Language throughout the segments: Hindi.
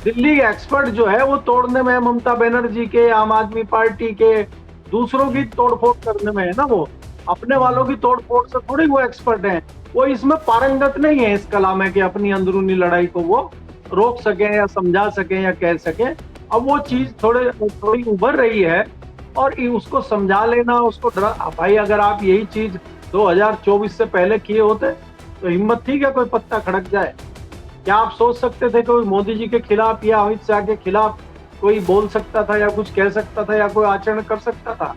दिल्ली एक्सपर्ट जो है वो तोड़ने में है, ममता बनर्जी के, आम आदमी पार्टी के, दूसरों की तोड़फोड़ करने में है ना। वो अपने वालों की तोड़फोड़ से थोड़ी वो एक्सपर्ट हैं। वो इसमें पारंगत नहीं है इस कला में कि अपनी अंदरूनी लड़ाई को वो रोक सके या समझा सके या कह सके। अब वो चीज थोड़ी उभर रही है और उसको समझा लेना, उसको डरा। भाई अगर आप यही चीज 2024 से पहले किए होते तो हिम्मत थी क्या कोई पत्ता खड़क जाए? क्या आप सोच सकते थे कोई मोदी जी के खिलाफ या अमित शाह के खिलाफ कोई बोल सकता था या कुछ कह सकता था या कोई आचरण कर सकता था?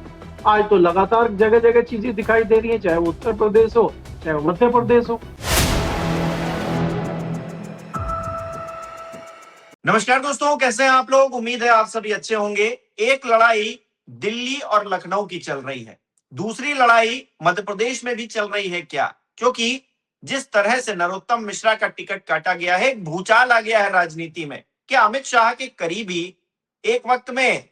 आज तो लगातार जगह जगह चीजें दिखाई दे रही है, चाहे वो उत्तर प्रदेश हो चाहे वो मध्य प्रदेश हो। नमस्कार दोस्तों, कैसे हैं आप लोग? उम्मीद है आप सभी अच्छे होंगे। एक लड़ाई दिल्ली और लखनऊ की चल रही है, दूसरी लड़ाई मध्य प्रदेश में भी चल रही है। क्या? क्योंकि जिस तरह से नरोत्तम मिश्रा का टिकट काटा गया है, एक भूचाल आ गया है राजनीति में। क्या अमित शाह के करीबी एक वक्त में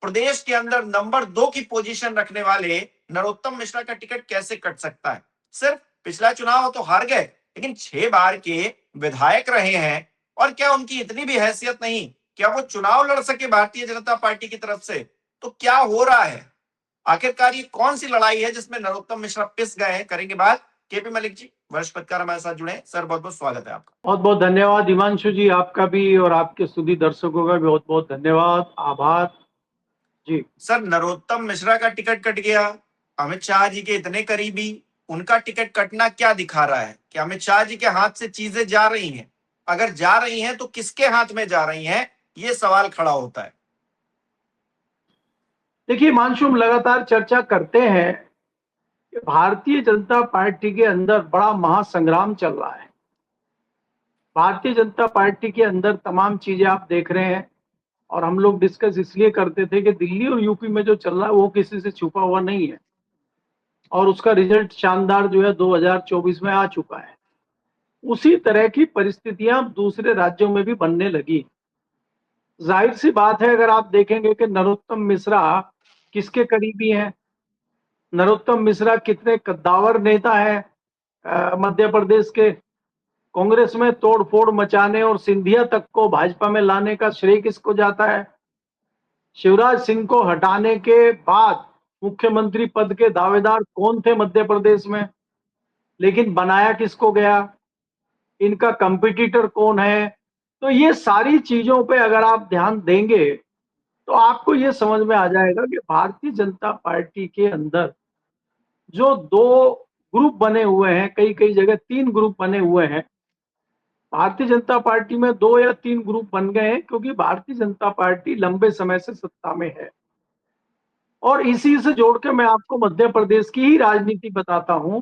प्रदेश के अंदर नंबर 2 की पोजीशन रखने वाले नरोत्तम मिश्रा का टिकट कैसे कट सकता है? सिर्फ पिछला चुनाव तो हार गए, लेकिन 6 बार के विधायक रहे हैं। और क्या उनकी इतनी भी हैसियत नहीं? क्या वो चुनाव लड़ सके भारतीय जनता पार्टी की तरफ से? तो क्या हो रहा है आखिरकार? ये कौन सी लड़ाई है जिसमें नरोत्तम मिश्रा पिस गए हैं? करेंगे बात। केपी मलिक जी, वरिष्ठ पत्रकार हमारे साथ जुड़े हैं। सर, बहुत बहुत स्वागत है आपका। बहुत बहुत धन्यवाद हिमांशु जी, आपका भी और आपके सभी दर्शकों का भी बहुत बहुत धन्यवाद, आभार जी। सर, नरोत्तम मिश्रा का टिकट कट गया, अमित शाह जी के इतने करीबी, उनका टिकट कटना क्या दिखा रहा है? कि अमित शाह जी के हाथ से चीजें जा रही हैं? अगर जा रही हैं तो किसके हाथ में जा रही हैं, ये सवाल खड़ा होता है। देखिए हिमांशु, हम लगातार चर्चा करते हैं कि भारतीय जनता पार्टी के अंदर बड़ा महासंग्राम चल रहा है। भारतीय जनता पार्टी के अंदर तमाम चीजें आप देख रहे हैं और हम लोग डिस्कस इसलिए करते थे कि दिल्ली और यूपी में जो चल रहा है वो किसी से छुपा हुआ नहीं है और उसका रिजल्ट शानदार जो है 2024 में आ चुका है। उसी तरह की परिस्थितियां दूसरे राज्यों में भी बनने लगी। जाहिर सी बात है, अगर आप देखेंगे कि नरोत्तम मिश्रा किसके करीबी हैं, नरोत्तम मिश्रा कितने कद्दावर नेता है मध्य प्रदेश के। कांग्रेस में तोड़फोड़ मचाने और सिंधिया तक को भाजपा में लाने का श्रेय किसको जाता है? शिवराज सिंह को हटाने के बाद मुख्यमंत्री पद के दावेदार कौन थे मध्य प्रदेश में, लेकिन बनाया किसको गया? इनका कंपटीटर कौन है? तो ये सारी चीजों पे अगर आप ध्यान देंगे तो आपको ये समझ में आ जाएगा कि भारतीय जनता पार्टी के अंदर जो दो ग्रुप बने हुए हैं, कई कई जगह 3 ग्रुप बने हुए हैं। भारतीय जनता पार्टी में 2 या 3 ग्रुप बन गए हैं क्योंकि भारतीय जनता पार्टी लंबे समय से सत्ता में है। और इसी से जोड़ के मैं आपको मध्य प्रदेश की ही राजनीति बताता हूं।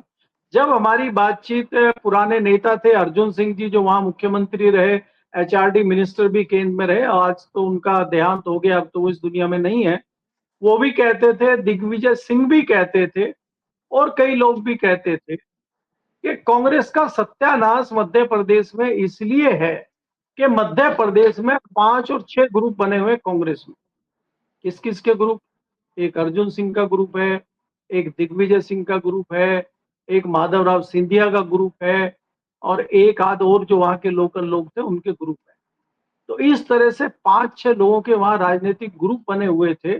जब हमारी बातचीत, पुराने नेता थे अर्जुन सिंह जी जो वहां मुख्यमंत्री रहे, एचआरडी मिनिस्टर भी केंद्र में रहे, आज तो उनका देहांत हो गया, अब तो वो इस दुनिया में नहीं है। वो भी कहते थे, दिग्विजय सिंह भी कहते थे और कई लोग भी कहते थे कि कांग्रेस का सत्यानाश मध्य प्रदेश में इसलिए है कि मध्य प्रदेश में 5 और 6 ग्रुप बने हुए कांग्रेस में। किस किस के ग्रुप? एक अर्जुन सिंह का ग्रुप है, एक दिग्विजय सिंह का ग्रुप है, एक माधवराव सिंधिया का ग्रुप है और एक आध और जो वहां के लोकल लोग थे उनके ग्रुप है। तो इस तरह से 5-6 लोगों के वहां राजनीतिक ग्रुप बने हुए थे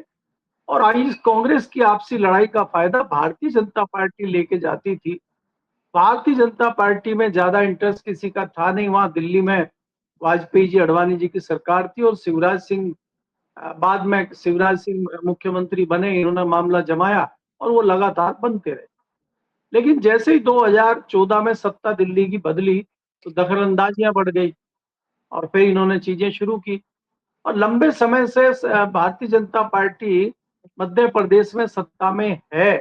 और आई इस कांग्रेस की आपसी लड़ाई का फायदा भारतीय जनता पार्टी लेके जाती थी। भारतीय जनता पार्टी में ज्यादा इंटरेस्ट किसी का था नहीं। वहां दिल्ली में वाजपेयी जी, अडवाणी जी की सरकार थी और शिवराज सिंह, बाद में शिवराज सिंह मुख्यमंत्री बने, इन्होंने मामला जमाया और वो लगातार बनते रहे। लेकिन जैसे ही 2014 में सत्ता दिल्ली की बदली तो दखलंदाजियां बढ़ गई और फिर इन्होंने चीजें शुरू की और लंबे समय से भारतीय जनता पार्टी मध्य प्रदेश में सत्ता में है।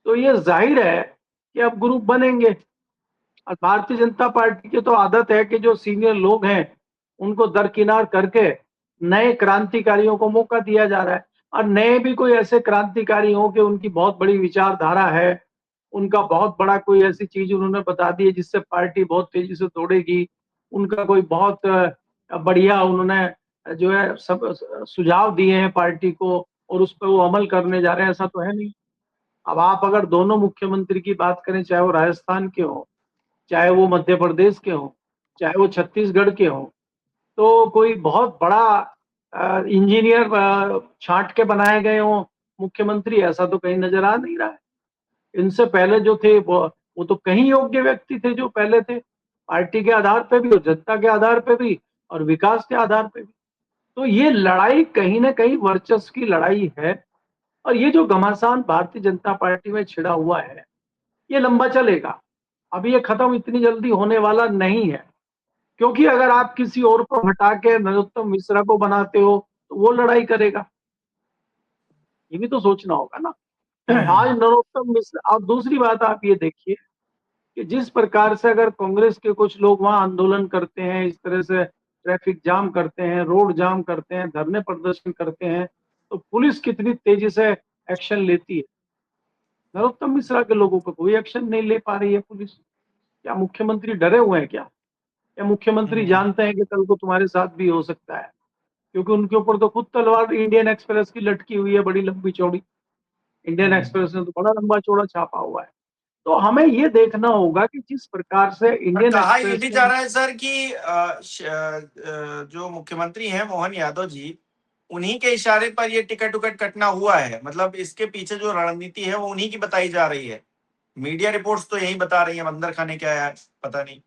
तो ये जाहिर है कि अब ग्रुप बनेंगे और भारतीय जनता पार्टी की तो आदत है कि जो सीनियर लोग हैं उनको दरकिनार करके नए क्रांतिकारियों को मौका दिया जा रहा है। और नए भी कोई ऐसे क्रांतिकारी हो कि उनकी बहुत बड़ी विचारधारा है, उनका बहुत बड़ा कोई ऐसी चीज उन्होंने बता दी है जिससे पार्टी बहुत तेजी से दौड़ेगी, उनका कोई बहुत बढ़िया उन्होंने जो है सब सुझाव दिए हैं पार्टी को और उस पर वो अमल करने जा रहे हैं, ऐसा तो है नहीं। अब आप अगर दोनों मुख्यमंत्री की बात करें, चाहे वो राजस्थान के हो, चाहे वो मध्य प्रदेश के हो, चाहे वो छत्तीसगढ़ के हो, तो कोई बहुत बड़ा इंजीनियर छांट के बनाए गए हो मुख्यमंत्री, ऐसा तो कहीं नजर आ नहीं रहा है। इनसे पहले जो थे वो तो कहीं योग्य व्यक्ति थे जो पहले थे, पार्टी के आधार पे भी और जनता के आधार पे भी और विकास के आधार पे भी। तो ये लड़ाई कहीं ना कहीं वर्चस्व की लड़ाई है। और ये जो घमासान भारतीय जनता पार्टी में छिड़ा हुआ है, ये लंबा चलेगा। अभी ये खत्म इतनी जल्दी होने वाला नहीं है, क्योंकि अगर आप किसी और को हटा के नरोत्तम मिश्रा को बनाते हो तो वो लड़ाई करेगा, ये भी तो सोचना होगा ना। आज हम्म नरोत्तम मिश्रा, और दूसरी बात आप ये देखिए कि जिस प्रकार से अगर कांग्रेस के कुछ लोग वहां आंदोलन करते हैं, इस तरह से ट्रैफिक जाम करते हैं, रोड जाम करते हैं, धरने प्रदर्शन करते हैं, तो पुलिस कितनी तेजी से एक्शन लेती है। नरोत्तम मिश्रा के लोगों को कोई एक्शन नहीं ले पा रही है पुलिस। क्या मुख्यमंत्री डरे हुए हैं क्या? या मुख्यमंत्री हम्म जानते हैं कि कल को तुम्हारे साथ भी हो सकता है? क्योंकि उनके ऊपर तो खुद तलवार इंडियन एक्सप्रेस की लटकी हुई है, बड़ी लंबी चौड़ी। इंडियन हम्म। एक्सप्रेस ने तो बड़ा लंबा चौड़ा छापा हुआ है। तो हमें ये देखना होगा कि जिस प्रकार से और इंडियन कहा ये एक्सप्रेस भी ने। जा रहा है सर कि जो मुख्यमंत्री हैं मोहन यादव जी, उन्हीं के इशारे पर ये टिकट उकट कटना हुआ है। मतलब इसके पीछे जो रणनीति है वो उन्हीं की बताई जा रही है। मीडिया रिपोर्ट्स तो यही बता रही है, अंदर खाने क्या है पता नहीं।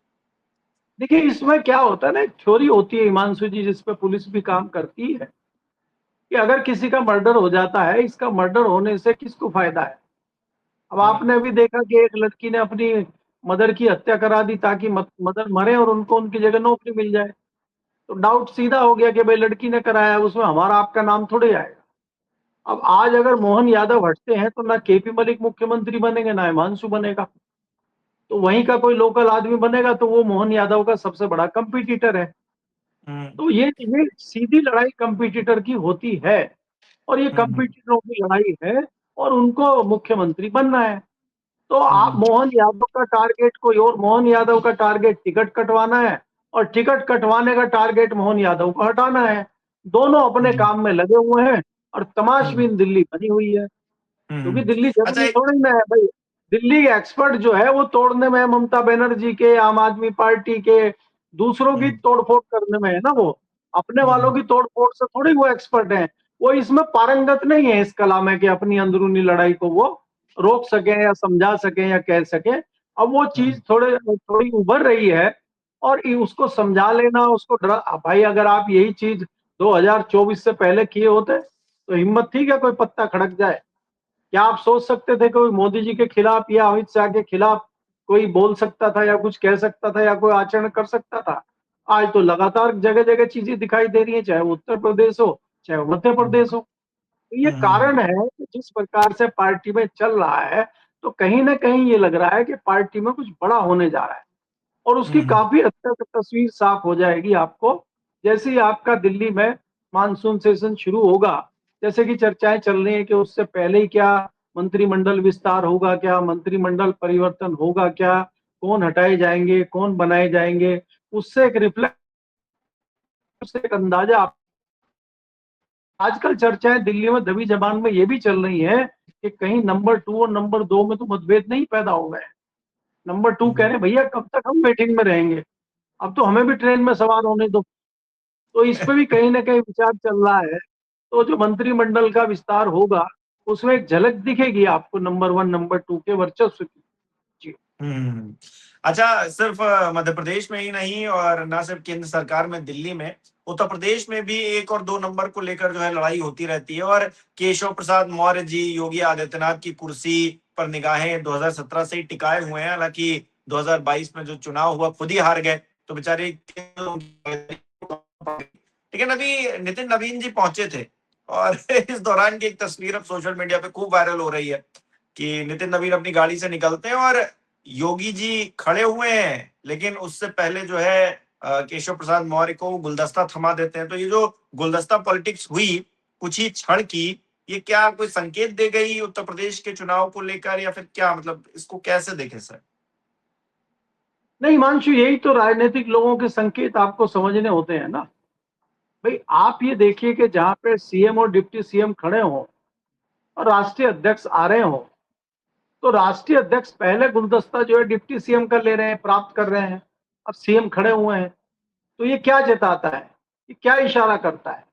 देखिए, इसमें क्या होता है ना, एक थ्योरी होती है हिमांशु जी, जिसपे पुलिस भी काम करती है, कि अगर किसी का मर्डर हो जाता है, इसका मर्डर होने से किसको फायदा है। अब हम्म आपने भी देखा कि एक लड़की ने अपनी मदर की हत्या करा दी ताकि मदर मरे और उनको उनकी जगह नौकरी मिल जाए। तो डाउट सीधा हो गया कि भाई लड़की ने कराया, उसमें हमारा आपका नाम थोड़े आएगा। अब आज अगर मोहन यादव हटते हैं तो ना केपी मलिक मुख्यमंत्री बनेंगे, ना हिमांशु बनेगा। तो वहीं का कोई लोकल आदमी बनेगा, तो वो मोहन यादव का सबसे बड़ा कंपटीटर है। हम्म तो ये सीधी लड़ाई कंपटीटर की होती है, और ये हम्म कंपटीटरों की लड़ाई है, और उनको मुख्यमंत्री बनना है। तो आप हम्म मोहन यादव का टारगेट कोई और, मोहन यादव का टारगेट टिकट कटवाना है, और टिकट कटवाने का टारगेट मोहन यादव को हटाना है। दोनों अपने हम्म काम में लगे हुए हैं, और हम्म तमाशबीन दिल्ली बनी हुई है। क्योंकि हम्म। दिल्ली अच्छा जमीन एक थोड़ी ना है भाई। दिल्ली के एक्सपर्ट जो है वो तोड़ने में है, ममता बनर्जी के, आम आदमी पार्टी के, दूसरों की हम्म तोड़फोड़ करने में है ना वो। अपने वालों हम्म की तोड़फोड़ से थोड़ी वो एक्सपर्ट हैं। वो इसमें पारंगत नहीं है, इस कला में, कि अपनी अंदरूनी लड़ाई को वो रोक सके या समझा सके या कह सके। अब वो चीज हम्म थोड़ी उभर रही है, और उसको समझा लेना, उसको डरा। भाई अगर आप यही चीज 2024 से पहले किए होते तो हिम्मत थी क्या कोई पत्ता खड़क जाए? क्या आप सोच सकते थे कोई मोदी जी के खिलाफ या अमित शाह के खिलाफ कोई बोल सकता था या कुछ कह सकता था या कोई आचरण कर सकता था? आज तो लगातार जगह जगह चीजें दिखाई दे रही है, चाहे वो उत्तर प्रदेश हो, चाहे वो मध्य हम्म प्रदेश हो। तो ये हम्म कारण है कि जिस प्रकार से पार्टी में चल रहा है, तो कहीं ना कहीं ये लग रहा है कि पार्टी में कुछ बड़ा होने जा रहा है। और उसकी हम्म काफी हद तक तस्वीर साफ हो जाएगी आपको, जैसे ही आपका दिल्ली में मानसून सेशन शुरू होगा। जैसे कि चर्चाएं चल रही हैं कि उससे पहले ही क्या मंत्रिमंडल विस्तार होगा, क्या मंत्रिमंडल परिवर्तन होगा, क्या कौन हटाए जाएंगे, कौन बनाए जाएंगे, उससे एक रिफ्लेक्ट, उससे एक अंदाजा आजकल चर्चाएं दिल्ली में दबी जबान में ये भी चल रही है कि कहीं नंबर 2 और नंबर 2 में तो मतभेद नहीं पैदा हो गए। नंबर 2 कह रहे हम्म। हैं भैया कब तक हम वेटिंग में रहेंगे, अब तो हमें भी ट्रेन में सवार होने दो। तो इस पे भी कहीं ना कहीं विचार चल रहा है। तो जो मंत्रिमंडल का विस्तार होगा, उसमें एक झलक दिखेगी आपको नंबर 1 नंबर 2 के वर्चस्व की। जी। हम्म। अच्छा सिर्फ मध्य प्रदेश में ही नहीं और ना सिर्फ केंद्र सरकार में, दिल्ली में, उत्तर प्रदेश में भी 1 और 2 नंबर को लेकर जो है लड़ाई होती रहती है। और केशव प्रसाद मौर्य जी योगी आदित्यनाथ की कुर्सी पर निगाहें 2017 से ही टिकाए हुए हैं। हालांकि 2022 में जो चुनाव हुआ खुद ही हार गए, तो बेचारे। लेकिन अभी नितिन नवीन जी पहुंचे थे, और इस दौरान की एक तस्वीर अब सोशल मीडिया पे खूब वायरल हो रही है कि नितिन नवीन अपनी गाड़ी से निकलते हैं और योगी जी खड़े हुए हैं, लेकिन उससे पहले जो है केशव प्रसाद मौर्य को गुलदस्ता थमा देते हैं। तो ये जो गुलदस्ता पॉलिटिक्स हुई कुछ ही क्षण की, ये क्या कोई संकेत दे गई उत्तर प्रदेश के चुनाव को लेकर, या फिर क्या, मतलब इसको कैसे देखें सर? नहीं हिमांशु, यही तो राजनीतिक लोगों के संकेत आपको समझने होते हैं ना। भाई आप ये देखिए कि जहां पे सीएम और डिप्टी सीएम खड़े हों और राष्ट्रीय अध्यक्ष आ रहे हों, तो राष्ट्रीय अध्यक्ष पहले गुलदस्ता जो है डिप्टी सीएम का ले रहे हैं, प्राप्त कर रहे हैं। अब सीएम खड़े हुए हैं, तो ये क्या जताता है? ये क्या इशारा करता है?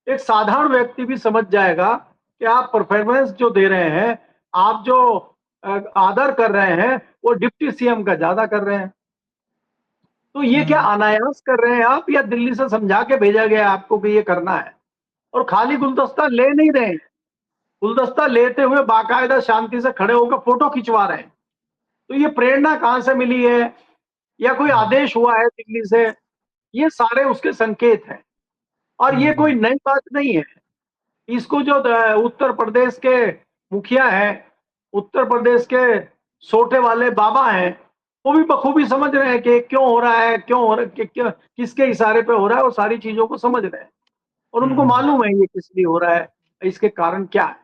एक साधारण व्यक्ति भी समझ जाएगा कि आप परफॉर्मेंस जो दे रहे हैं, आप जो आदर कर रहे हैं, वो डिप्टी सीएम का ज्यादा कर रहे हैं। तो ये क्या हम्म, अनायास कर रहे हैं आप, या दिल्ली से समझा के भेजा गया आपको कि ये करना है? और खाली गुलदस्ता ले नहीं रहे हैं, गुलदस्ता लेते हुए बाकायदा शांति से खड़े होकर फोटो खिंचवा रहे हैं। तो ये प्रेरणा कहां से मिली है, या कोई हम्म, आदेश हुआ है दिल्ली से? ये सारे उसके संकेत हैं। और ये कोई हम्म, नई बात नहीं है। इसको जो उत्तर प्रदेश के मुखिया हैं, उत्तर प्रदेश के सोटे वाले बाबा हैं, वो भी बखूबी समझ रहे हैं कि क्यों हो रहा है, क्यों हो रहा है, क्यों, किसके इशारे पे हो रहा है, वो सारी चीजों को समझ रहे हैं। और उनको हम्म, मालूम है ये किस लिए हो रहा है, इसके कारण क्या है।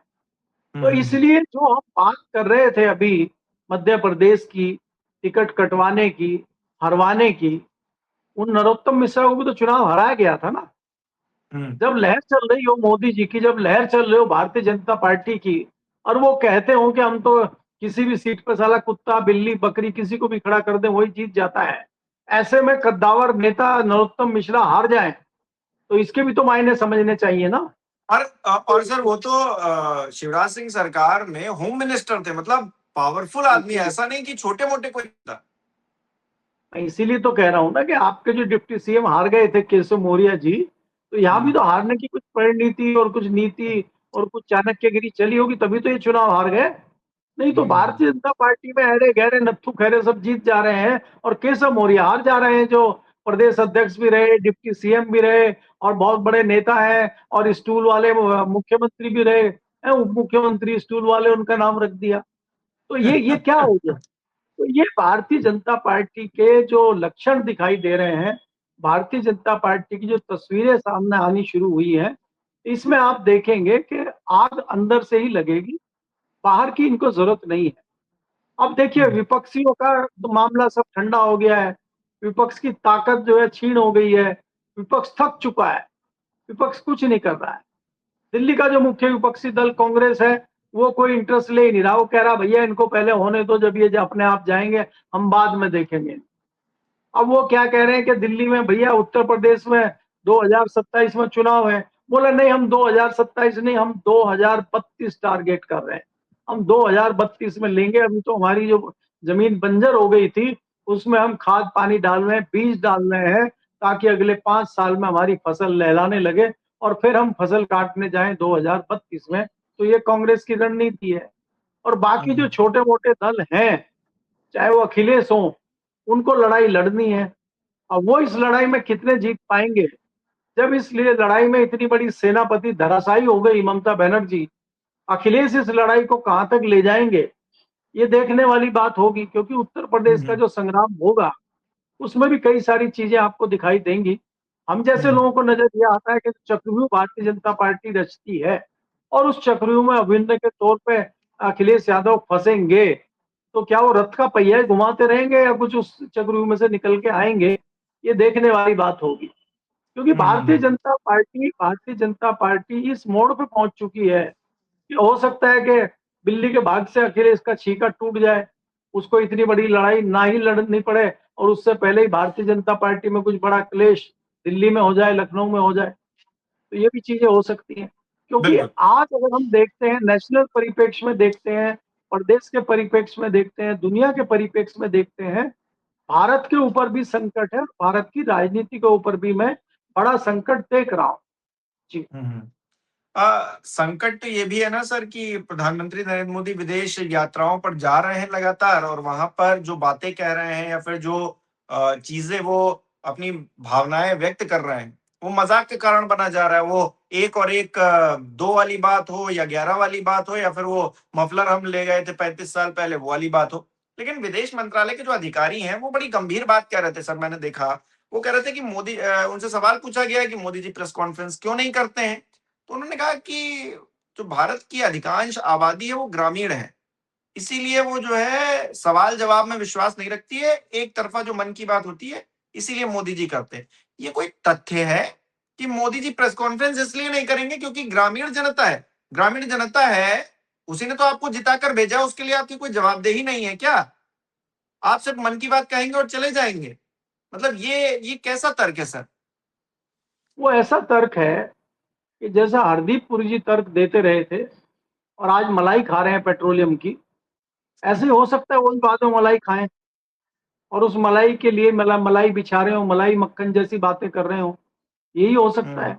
तो हम्म, इसलिए जो हम बात कर रहे थे अभी, मध्य प्रदेश की टिकट कटवाने की, हरवाने की, उन नरोत्तम मिश्रा को भी तो चुनाव हराया गया था ना। हम्म, जब लहर चल रही हो मोदी जी की, जब लहर चल रही हो भारतीय जनता पार्टी की, और वो कहते हो कि हम तो किसी भी सीट पर साला कुत्ता बिल्ली बकरी किसी को भी खड़ा कर दे वही जीत जाता है, ऐसे में कद्दावर नेता नरोत्तम मिश्रा हार जाए, तो इसके भी तो मायने समझने चाहिए ना। और सर वो तो शिवराज सिंह सरकार में होम मिनिस्टर थे, मतलब पावरफुल आदमी है, ऐसा नहीं कि छोटे मोटे कोई था। मैं इसीलिए तो कह रहा हूं ना कि आपके जो डिप्टी सीएम हार गए थे केशव मौर्य जी, तो यहाँ भी हम्म, तो हारने की कुछ परिणीति और कुछ नीति और कुछ चाणक्यगिरी चली होगी, तभी तो ये चुनाव हार गए। नहीं तो हम्म, भारतीय जनता पार्टी में अरे गहरे नत्थु खैरे सब जीत जा रहे हैं, और केशव मौर्य हार जा रहे हैं, जो प्रदेश अध्यक्ष भी रहे, डिप्टी सीएम भी रहे, और बहुत बड़े नेता हैं, और स्टूल वाले मुख्यमंत्री भी रहे हैं, उप मुख्यमंत्री स्टूल वाले उनका नाम रख दिया। तो ये क्या हो गया? तो ये भारतीय जनता पार्टी के जो लक्षण दिखाई दे रहे हैं, भारतीय जनता पार्टी की जो तस्वीरें सामने आनी शुरू हुई है, इसमें आप देखेंगे कि आग अंदर से ही लगेगी, बाहर की इनको जरूरत नहीं है। अब देखिए हम्म, विपक्षियों का तो मामला सब ठंडा हो गया है, विपक्ष की ताकत जो है छीन हो गई है, विपक्ष थक चुका है, विपक्ष कुछ नहीं कर रहा है। दिल्ली का जो मुख्य विपक्षी दल कांग्रेस है, वो कोई इंटरेस्ट ले ही नहीं रहा, वो कह रहा भैया इनको पहले होने दो, जब ये अपने आप जाएंगे हम बाद में देखेंगे। अब वो क्या कह रहे हैं कि दिल्ली में भैया उत्तर प्रदेश में 2027 में चुनाव है, बोला नहीं हम 2027 नहीं, हम 2032 टारगेट कर रहे हैं, हम 2032 में लेंगे, अभी तो हमारी जो जमीन बंजर हो गई थी उसमें हम खाद पानी डाल रहे हैं, बीज डाल रहे हैं, ताकि अगले 5 साल में हमारी फसल लहलाने लगे, और फिर हम फसल काटने जाएं 2032 में। तो ये कांग्रेस की रणनीति है। और बाकी जो हम्म, छोटे मोटे दल हैं, चाहे वो अखिलेश हो, उनको लड़ाई लड़नी है। अब वो इस लड़ाई में कितने जीत पाएंगे, जब इसलिए लड़ाई में इतनी बड़ी सेनापति धराशायी हो गई ममता बनर्जी, अखिलेश इस लड़ाई को कहां तक ले जाएंगे, ये देखने वाली बात होगी। क्योंकि उत्तर प्रदेश का हम्म, जो संग्राम होगा, उसमें भी कई सारी चीजें आपको दिखाई देंगी। हम जैसे हम्म, लोगों को नजर यह आता है कि चक्रव्यूह भारतीय जनता पार्टी रचती है, और उस चक्रव्यूह में अभिनय के तौर पे अखिलेश यादव फंसेंगे, तो क्या वो रथ का पहिया ही घुमाते रहेंगे, या कुछ उस चक्रव्यूह में से निकल के आएंगे, ये देखने वाली बात होगी। क्योंकि हम्म, भारतीय जनता पार्टी इस मोड़ पे पहुंच चुकी है कि हो सकता है कि बिल्ली के भाग से अखिलेश का छीका टूट जाए, उसको इतनी बड़ी लड़ाई ना ही लड़नी पड़े, और उससे पहले ही भारतीय जनता पार्टी में कुछ बड़ा क्लेश दिल्ली में हो जाए, लखनऊ में हो जाए। तो ये भी चीजें हो सकती हैं। क्योंकि बिल्कुल। आज अगर हम देखते हैं, नेशनल परिप्रेक्ष्य में देखते हैं, प्रदेश के परिप्रेक्ष्य में देखते हैं, दुनिया के परिप्रेक्ष्य में देखते हैं, भारत के ऊपर भी संकट है, भारत की राजनीति के ऊपर भी मैं बड़ा संकट देख रहा हूँ। जी। हम्म, संकट तो ये भी है ना सर कि प्रधानमंत्री नरेंद्र मोदी विदेश यात्राओं पर जा रहे हैं लगातार, और वहां पर जो बातें कह रहे हैं या फिर जो चीजें वो अपनी भावनाएं व्यक्त कर रहे हैं, वो मजाक के कारण बना जा रहा है। वो एक और एक दो वाली बात हो या 11 वाली बात हो, या फिर वो मफलर हम ले गए थे 35 साल पहले वो वाली बात हो। लेकिन विदेश मंत्रालय के जो अधिकारी हैं वो बड़ी गंभीर बात कह रहे थे सर, मैंने देखा। वो कह रहे थे कि मोदी उनसे सवाल पूछा गया कि मोदी जी प्रेस कॉन्फ्रेंस क्यों नहीं करते हैं, तो उन्होंने कहा कि जो भारत की अधिकांश आबादी है वो ग्रामीण है, इसीलिए वो जो है सवाल जवाब में विश्वास नहीं रखती है, एक तरफा जो मन की बात होती है, इसीलिए मोदी जी करते हैं। ये कोई तथ्य है कि मोदी जी प्रेस कॉन्फ्रेंस इसलिए नहीं करेंगे क्योंकि ग्रामीण जनता है? ग्रामीण जनता है, उसी ने तो आपको जिताकर भेजा, उसके लिए आपकी कोई जवाबदेही नहीं है क्या? आप सिर्फ मन की बात कहेंगे और चले जाएंगे? मतलब ये कैसा तर्क है सर? वो ऐसा तर्क है कि जैसा हरदीप पुरी जी तर्क देते रहे थे और आज मलाई खा रहे हैं पेट्रोलियम की, ऐसे ही हो सकता है वो बाद में मलाई खाएं और उस मलाई के लिए मलाई बिछा रहे हो, मलाई मक्खन जैसी बातें कर रहे हो। यही हो सकता है।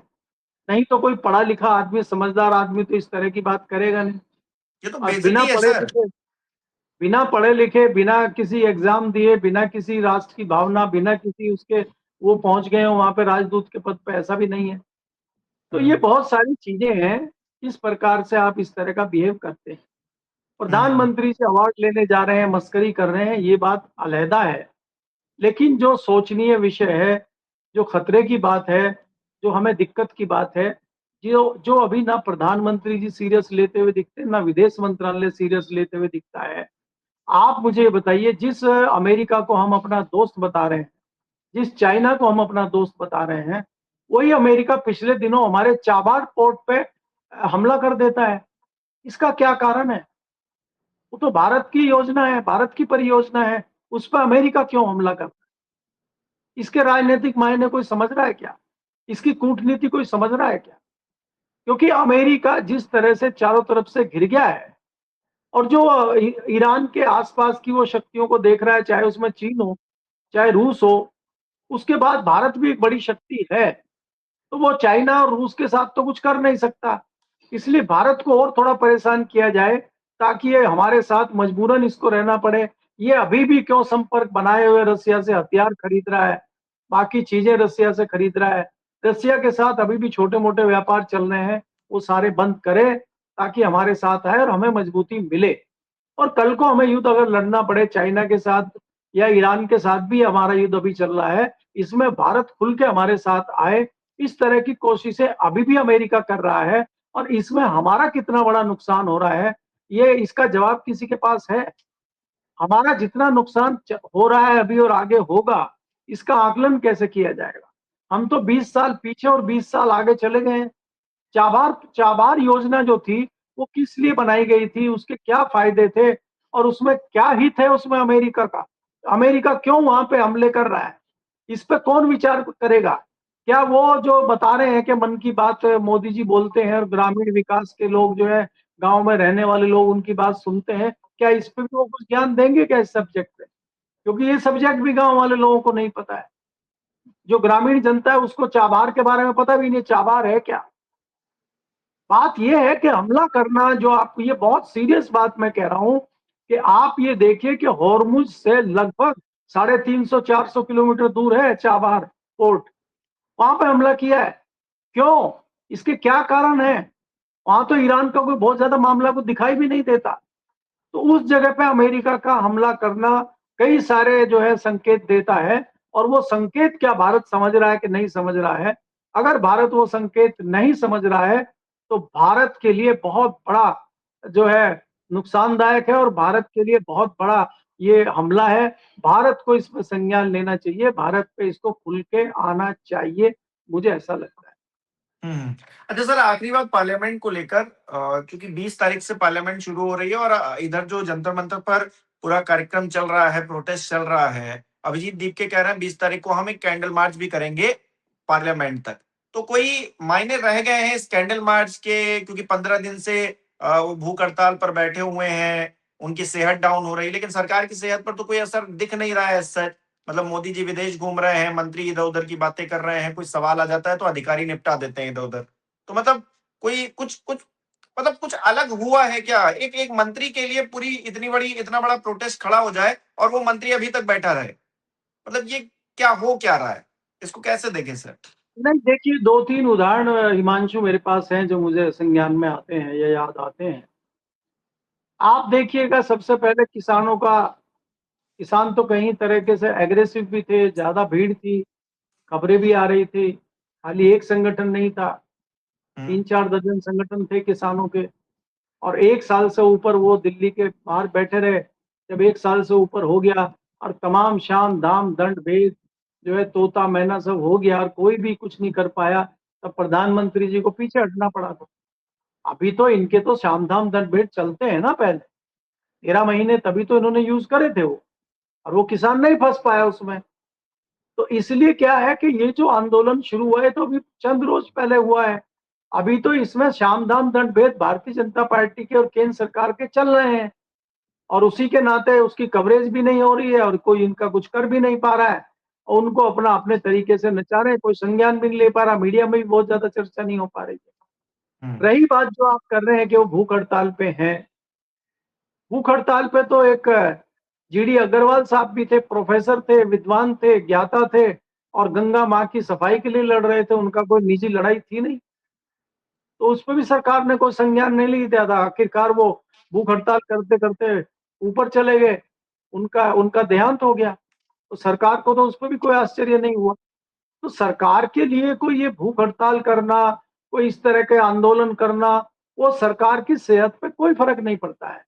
नहीं तो कोई पढ़ा लिखा आदमी, समझदार आदमी तो इस तरह की बात करेगा नहीं। ये तो और बेइज्जती है सर। बिना पढ़े लिखे, बिना किसी एग्जाम दिए, बिना किसी राष्ट्र की भावना, बिना किसी उसके, वो पहुंच गए हो वहां पे राजदूत के पद पे, ऐसा भी नहीं है। तो ये हम्म बहुत सारी चीजें हैं। इस प्रकार से आप इस तरह का बिहेव करते हैं, हम्म प्रधानमंत्री से अवार्ड लेने जा रहे हैं, मस्करी कर रहे हैं, ये बात अलहदा है। लेकिन जो सोचनीय विषय है, जो खतरे की बात है, जो हमें दिक्कत की बात है, जो जो अभी ना प्रधानमंत्री जी सीरियस लेते हुए दिखते, ना विदेश मंत्रालय सीरियस लेते हुए दिखता है। आप मुझे ये बताइए, जिस अमेरिका को हम अपना दोस्त बता रहे हैं, जिस चाइना को हम अपना दोस्त बता रहे हैं, वही अमेरिका पिछले दिनों हमारे चाबार पोर्ट पे हमला कर देता है। इसका क्या कारण है? वो तो भारत की योजना है, भारत की परियोजना है, उस पर अमेरिका क्यों हमला करता है? इसके राजनीतिक मायने कोई समझ रहा है क्या? इसकी कूटनीति कोई समझ रहा है क्या? क्योंकि अमेरिका जिस तरह से चारों तरफ से घिर गया है, और जो ईरान के आसपास की वो शक्तियों को देख रहा है, चाहे उसमें चीन हो, चाहे रूस हो, उसके बाद भारत भी एक बड़ी शक्ति है। तो वो चाइना और रूस के साथ तो कुछ कर नहीं सकता। इसलिए भारत को और थोड़ा परेशान किया जाए, ताकि ये हमारे साथ मजबूरन इसको रहना पड़े। ये अभी भी क्यों संपर्क बनाए हुए रसिया से हथियार खरीद रहा है, बाकी चीजें रसिया से खरीद रहा है, रसिया के साथ अभी भी छोटे मोटे व्यापार चल रहे हैं, वो सारे बंद करे, ताकि हमारे साथ आए और हमें मजबूती मिले। और कल को हमें युद्ध अगर लड़ना पड़े चाइना के साथ या ईरान के साथ, भी हमारा युद्ध अभी चल रहा है, इसमें भारत खुल के हमारे साथ आए, इस तरह की कोशिशें अभी भी अमेरिका कर रहा है। और इसमें हमारा कितना बड़ा नुकसान हो रहा है, ये इसका जवाब किसी के पास है? हमारा जितना नुकसान हो रहा है अभी और आगे होगा, इसका आकलन कैसे किया जाएगा? हम तो 20 साल पीछे और 20 साल आगे चले गए हैं। चाबार चाबार योजना जो थी, वो किस लिए बनाई गई थी, उसके क्या फायदे थे, और उसमें क्या हित है उसमें अमेरिका का? अमेरिका क्यों वहां पे हमले कर रहा है? इस पे कौन विचार करेगा? क्या वो जो बता रहे हैं कि मन की बात मोदी जी बोलते हैं और ग्रामीण विकास के लोग जो है, गांव में रहने वाले लोग उनकी बात सुनते हैं, क्या इस पे भी वो कुछ ज्ञान देंगे क्या इस सब्जेक्ट पे? क्योंकि ये सब्जेक्ट भी गांव वाले लोगों को नहीं पता है। जो ग्रामीण जनता है उसको चाबार के बारे में पता भी नहीं, चाबार है क्या। बात यह है कि हमला करना, जो आप, ये बहुत सीरियस बात मैं कह रहा हूं, कि आप ये देखिए कि हॉर्मुज से लगभग 350-400 किलोमीटर दूर है चाबार पोर्ट, वहां पे हमला किया है। क्यों? इसके क्या कारण है? वहां तो ईरान का कोई बहुत ज्यादा मामला को दिखाई भी नहीं देता। तो उस जगह पे अमेरिका का हमला करना कई सारे जो है संकेत देता है। और वो संकेत क्या भारत समझ रहा है कि नहीं समझ रहा है? अगर भारत वो संकेत नहीं समझ रहा है, तो भारत के लिए बहुत बड़ा जो है नुकसानदायक है, और भारत के लिए बहुत बड़ा ये हमला है। भारत को इसमें संज्ञान लेना चाहिए, भारत पे इसको खुल के आना चाहिए, मुझे ऐसा लगता है। हम्म। अच्छा सर, आखिरी बात पार्लियामेंट को लेकर, क्योंकि 20 तारीख से पार्लियामेंट शुरू हो रही है और इधर जो जंतर मंतर पर पूरा कार्यक्रम चल रहा है, प्रोटेस्ट चल रहा है, अभिजीत दीप के कह रहे हैं 20 तारीख को हम एक कैंडल मार्च भी करेंगे पार्लियामेंट तक। तो कोई मायने रह गए हैं इस कैंडल मार्च के? क्योंकि 15 दिन से वो भूख हड़ताल पर बैठे हुए हैं, उनकी सेहत डाउन हो रही है, लेकिन सरकार की सेहत पर तो कोई असर दिख नहीं रहा है सर। मतलब मोदी जी विदेश घूम रहे हैं, मंत्री इधर उधर की बातें कर रहे हैं, कोई सवाल आ जाता है तो अधिकारी निपटा देते हैं इधर उधर। तो मतलब कोई कुछ कुछ मतलब कुछ अलग हुआ है क्या? एक एक मंत्री के लिए पूरी इतनी बड़ी, इतना बड़ा प्रोटेस्ट खड़ा हो जाए और वो मंत्री अभी तक बैठा रहे, मतलब ये क्या हो क्या रहा है? इसको कैसे देखें सर? नहीं, देखिए, दो तीन उदाहरण हिमांशु मेरे पास हैं जो मुझे संज्ञान में आते हैं या याद आते हैं। आप देखिएगा, सबसे पहले किसानों का, किसान तो कहीं तरीके से एग्रेसिव भी थे, ज्यादा भीड़ थी, खबरें भी आ रही थी। खाली एक संगठन नहीं था, हम्म 3-4 दर्जन संगठन थे किसानों के। और 1 साल से ऊपर वो दिल्ली के बाहर बैठे रहे। जब 1 साल से ऊपर हो गया और तमाम शाम दाम दंड भेद जो है, तोता मैना सब हो गया, और कोई भी कुछ नहीं कर पाया, तब प्रधानमंत्री जी को पीछे हटना पड़ा था। अभी तो इनके तो शाम दाम दंड भेद चलते हैं ना, पहले 13 महीने तभी तो इन्होंने यूज करे थे वो, और वो किसान नहीं फंस पाया उसमें। तो इसलिए क्या है कि ये जो आंदोलन शुरू हुआ है तो अभी चंद रोज पहले हुआ है। अभी तो इसमें सामदान दंड भेद भारतीय जनता पार्टी के और केंद्र सरकार के चल रहे हैं, और उसी के नाते उसकी कवरेज भी नहीं हो रही है और कोई इनका कुछ कर भी नहीं पा रहा है, और उनको अपना अपने तरीके से नचा रहे हैं, कोई संज्ञान भी नहीं ले पा रहा, मीडिया में भी बहुत ज्यादा चर्चा नहीं हो पा रही है। रही बात जो आप कर रहे हैं कि वो भूख हड़ताल पे हैं, भूख हड़ताल पे तो एक जीडी अग्रवाल साहब भी थे, प्रोफेसर थे, विद्वान थे, ज्ञाता थे, और गंगा माँ की सफाई के लिए लड़ रहे थे, उनका कोई निजी लड़ाई थी नहीं, तो उस पर भी सरकार ने कोई संज्ञान नहीं लिया था। आखिरकार वो भूख हड़ताल करते करते ऊपर चले गए, उनका उनका देहांत हो गया, तो सरकार को तो उस पर भी कोई आश्चर्य नहीं हुआ। तो सरकार के लिए कोई ये भूख हड़ताल करना, कोई इस तरह के आंदोलन करना, वो सरकार की सेहत पे कोई फर्क नहीं पड़ता है।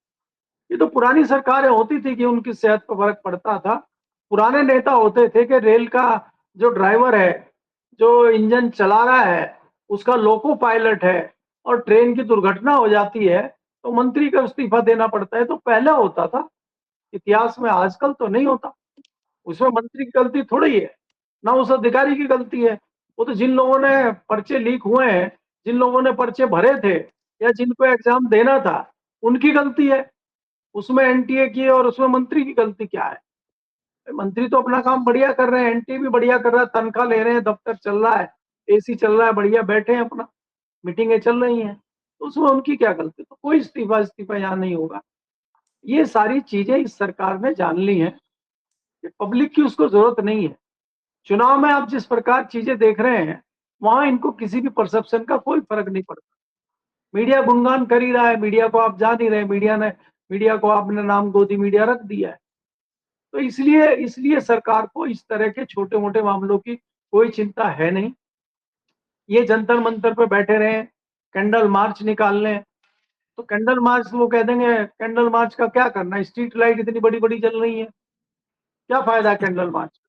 ये तो पुरानी सरकारें होती थी कि उनकी सेहत पर फर्क पड़ता था। पुराने नेता होते थे कि रेल का जो ड्राइवर है, जो इंजन चला रहा है, उसका लोको पायलट है, और ट्रेन की दुर्घटना हो जाती है तो मंत्री का इस्तीफा देना पड़ता है। तो पहले होता था इतिहास में, आजकल तो नहीं होता। उसमें मंत्री की गलती थोड़ी है, ना उस अधिकारी की गलती है। वो तो जिन लोगों ने पर्चे लीक हुए हैं, जिन लोगों ने पर्चे भरे थे या जिनको एग्जाम देना था, उनकी गलती है। उसमें एनटीए की और उसमें मंत्री की गलती क्या है? मंत्री तो अपना काम बढ़िया कर रहे हैं, एनटीए भी बढ़िया कर रहा है, तनख्वाह ले रहे हैं, दफ्तर चल रहा है, एसी चल रहा है, बढ़िया बैठे हैं अपना, मीटिंगें चल रही हैं, तो उसमें उनकी क्या गलती? तो कोई इस्तीफा इस्तीफा यहाँ नहीं होगा। ये सारी चीजें इस सरकार ने जान ली हैं कि पब्लिक की उसको जरूरत नहीं है। चुनाव में आप जिस प्रकार चीजें देख रहे हैं, वहां इनको किसी भी परसेप्शन का कोई फर्क नहीं पड़ता। मीडिया गुणगान कर ही रहा है, मीडिया को आप जान ही रहे, मीडिया को आपने नाम गोदी मीडिया रख दिया है। तो इसलिए इसलिए सरकार को इस तरह के छोटे मोटे मामलों की कोई चिंता है नहीं। ये जंतर मंतर पे बैठे रहे, कैंडल मार्च निकाल लें, तो कैंडल मार्च वो कह देंगे कैंडल मार्च का क्या करना है, स्ट्रीट लाइट इतनी बड़ी बड़ी जल रही है, क्या फायदा है कैंडल मार्च?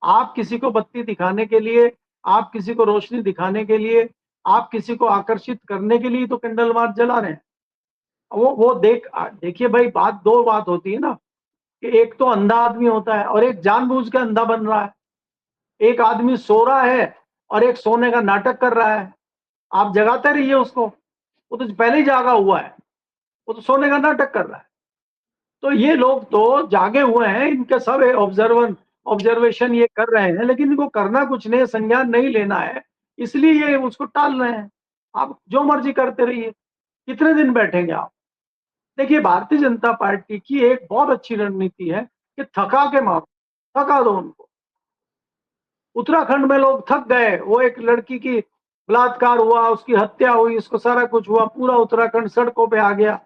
आप किसी को बत्ती दिखाने के लिए, आप किसी को रोशनी दिखाने के लिए, आप किसी को आकर्षित करने के लिए तो कैंडल मार्च जला रहे हैं। वो देखिए भाई, दो बात होती है ना, कि एक तो अंधा आदमी होता है और एक जानबूझ के अंधा बन रहा है। एक आदमी सो रहा है और एक सोने का नाटक कर रहा है, आप जगाते रहिए उसको, वो तो पहले ही जागा हुआ है, वो तो सोने का नाटक कर रहा है। तो ये लोग तो जागे हुए हैं, इनके सब ऑब्जर्वेशन ये कर रहे हैं, लेकिन इनको करना कुछ नहीं, संज्ञान नहीं लेना है, इसलिए ये उसको टाल रहे हैं। आप जो मर्जी करते रहिए, कितने दिन बैठेंगे आप? देखिए, भारतीय जनता पार्टी की एक बहुत अच्छी रणनीति है कि थका के मारो, थका दो उनको। उत्तराखंड में लोग थक गए, वो एक लड़की की बलात्कार हुआ, उसकी हत्या हुई, उसको सारा कुछ हुआ, पूरा उत्तराखंड सड़कों पे आ गया,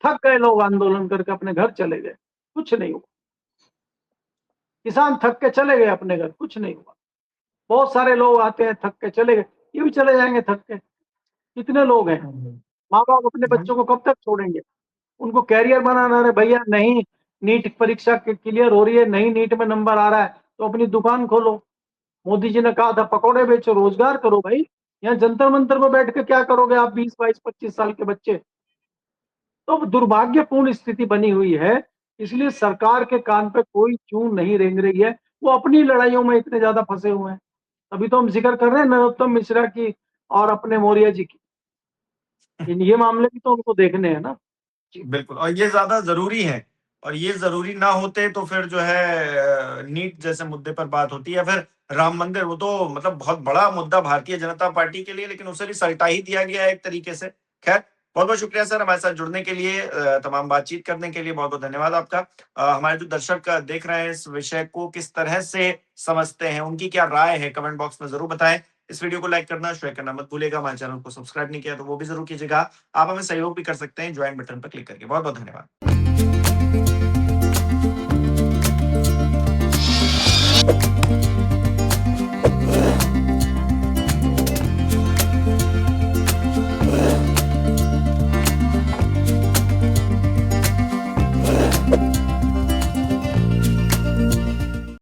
थक गए लोग, आंदोलन करके अपने घर चले गए, कुछ नहीं हुआ। किसान थक के चले गए अपने घर, कुछ नहीं हुआ। बहुत सारे लोग आते हैं थक के चले गए, ये भी चले जाएंगे थक के। कितने लोग हैं? माँ बाप अपने बच्चों को कब तक छोड़ेंगे? उनको कैरियर बनाना है भैया, नहीं नीट परीक्षा क्लियर हो रही है, नहीं नीट में नंबर आ रहा है, तो अपनी दुकान खोलो। मोदी जी ने कहा था पकौड़े बेचो, रोजगार करो भाई। यहाँ जंतर मंतर पर बैठ के क्या करोगे आप, 20, 22, 25 साल के बच्चे? तो दुर्भाग्यपूर्ण स्थिति बनी हुई है, इसलिए सरकार के कान पे कोई चून नहीं रेंग रही है। वो अपनी लड़ाइयों में इतने ज्यादा फंसे हुए हैं। अभी तो हम जिक्र कर रहे हैं नरोत्तम मिश्रा की और अपने मौर्य जी की, ये मामले भी तो उनको देखने हैं ना। बिल्कुल, और ये ज्यादा जरूरी है, और ये जरूरी ना होते तो फिर जो है नीट जैसे मुद्दे पर बात होती है, फिर राम मंदिर, वो तो मतलब बहुत बड़ा मुद्दा भारतीय जनता पार्टी के लिए, लेकिन उसे भी सल्टा ही दिया गया है एक तरीके से। खैर, बहुत बहुत शुक्रिया सर हमारे साथ जुड़ने के लिए, तमाम बातचीत करने के लिए बहुत बहुत धन्यवाद आपका। हमारे जो दर्शक देख रहे हैं इस विषय को किस तरह से समझते हैं, उनकी क्या राय है, कमेंट बॉक्स में जरूर बताएं। इस वीडियो को लाइक करना, शेयर करना मत भूलिएगा। हमारे चैनल को सब्सक्राइब नहीं किया तो वो भी जरूर कीजिएगा। आप हमें सहयोग भी कर सकते हैं ज्वाइन बटन पर क्लिक करके। बहुत बहुत धन्यवाद।